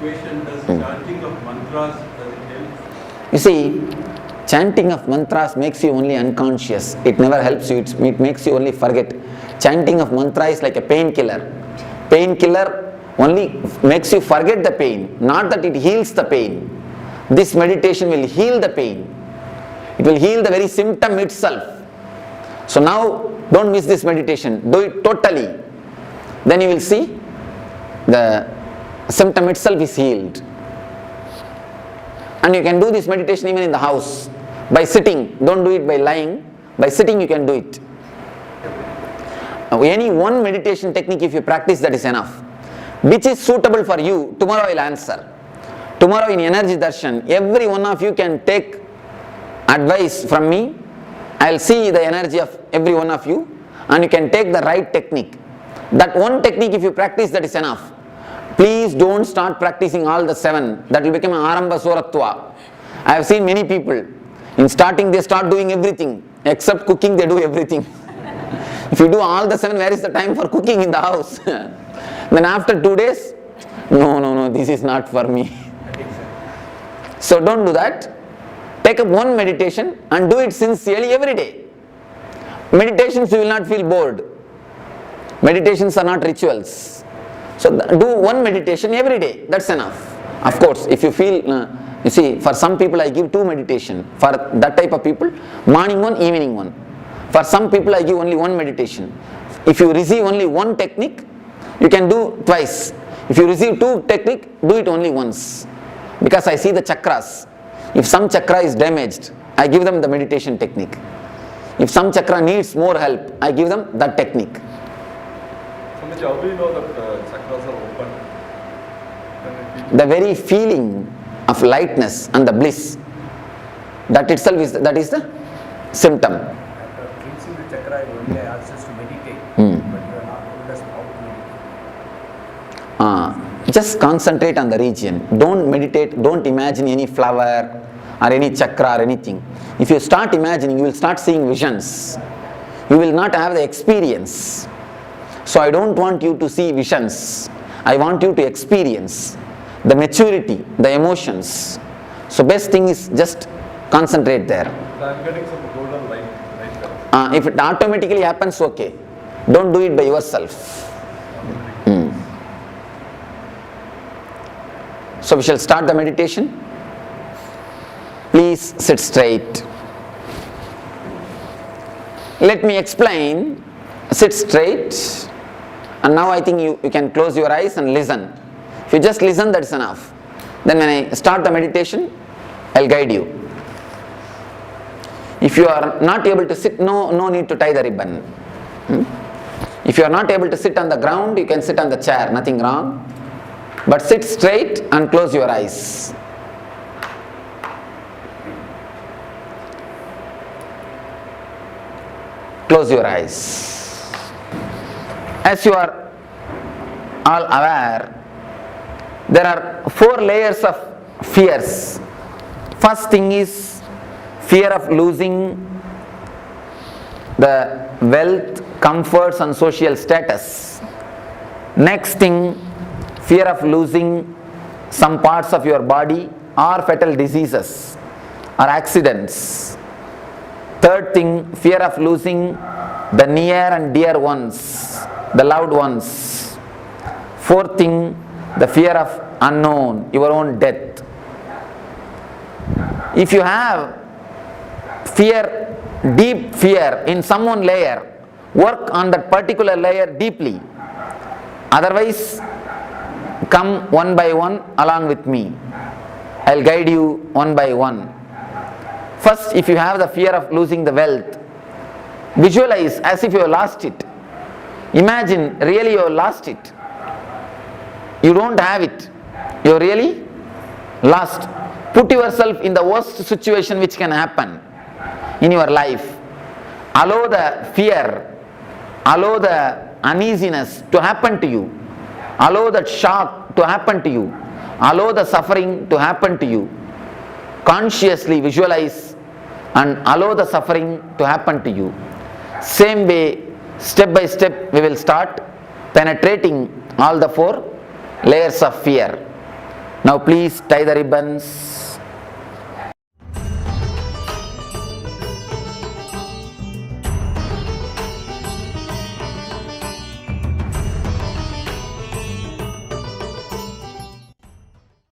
situation, does chanting of mantras, does it help? You see, chanting of mantras makes you only unconscious. It never helps you. It makes you only forget. Chanting of mantra is like a painkiller. Painkiller only makes you forget the pain, not that it heals the pain. This meditation will heal the pain. It will heal the very symptom itself. So now, don't miss this meditation. Do it totally. Then you will see the symptom itself is healed. And you can do this meditation even in the house. By sitting. Don't do it by lying. By sitting you can do it. Any one meditation technique if you practice, that is enough. Which is suitable for you, tomorrow I will answer. Tomorrow in Energy Darshan, every one of you can take advice from me. I will see the energy of every one of you and you can take the right technique. That one technique if you practice, that is enough. Please don't start practicing all the 7. That will become an Arambha Suratva. I have seen many people. In starting they start doing everything. Except cooking they do everything. If you do all the 7, where is the time for cooking in the house? Then after 2 days, no, this is not for me. So don't do that. Take up one meditation and do it sincerely every day. Meditations you will not feel bored. Meditations are not rituals. So do one meditation every day. That's enough. Of course, if you feel, you see, for some people I give 2 meditation. For that type of people, morning one, evening one. For some people I give only 1 meditation. If you receive only 1 technique, you can do twice. If you receive 2 technique, do it only once. Because I see the chakras. If some chakra is damaged, I give them the meditation technique. If some chakra needs more help, I give them that technique. Swamiji, how do you know that chakras are open? The very feeling of lightness and the bliss, that itself is the symptom. After cleansing the chakra, you only ask us to meditate, but you are not told us how to meditate. Just concentrate on the region. Don't meditate, don't imagine any flower or any chakra or anything. If you start imagining, you will start seeing visions. You will not have the experience. So I don't want you to see visions. I want you to experience the maturity, the emotions. So best thing is just concentrate there. So I am getting some golden light right there. If it automatically happens, okay. Don't do it by yourself. So we shall start the meditation. Please sit straight. Let me explain. Sit straight. And now I think you can close your eyes and listen. If you just listen, that's enough. Then when I start the meditation, I'll guide you. If you are not able to sit, no need to tie the ribbon. If you are not able to sit on the ground, you can sit on the chair, nothing wrong. But sit straight and close your eyes. Close your eyes. As you are all aware, there are 4 layers of fears. First thing is fear of losing the wealth, comforts and social status. Next thing, fear of losing some parts of your body or fatal diseases or accidents. Third thing, fear of losing the near and dear ones, the loved ones. Fourth thing, the fear of unknown, your own death. If you have fear, deep fear in some one layer, work on that particular layer deeply. Otherwise, come one by one along with me. I'll guide you one by one. First, if you have the fear of losing the wealth, visualize as if you have lost it. Imagine really you have lost it. You don't have it. You are really lost. Put yourself in the worst situation which can happen in your life. Allow the fear, allow the uneasiness to happen to you. Allow that shock to happen to you. Allow the suffering to happen to you. Consciously visualize and allow the suffering to happen to you. Same way, step by step, we will start penetrating all the 4 layers of fear. Now please tie the ribbons.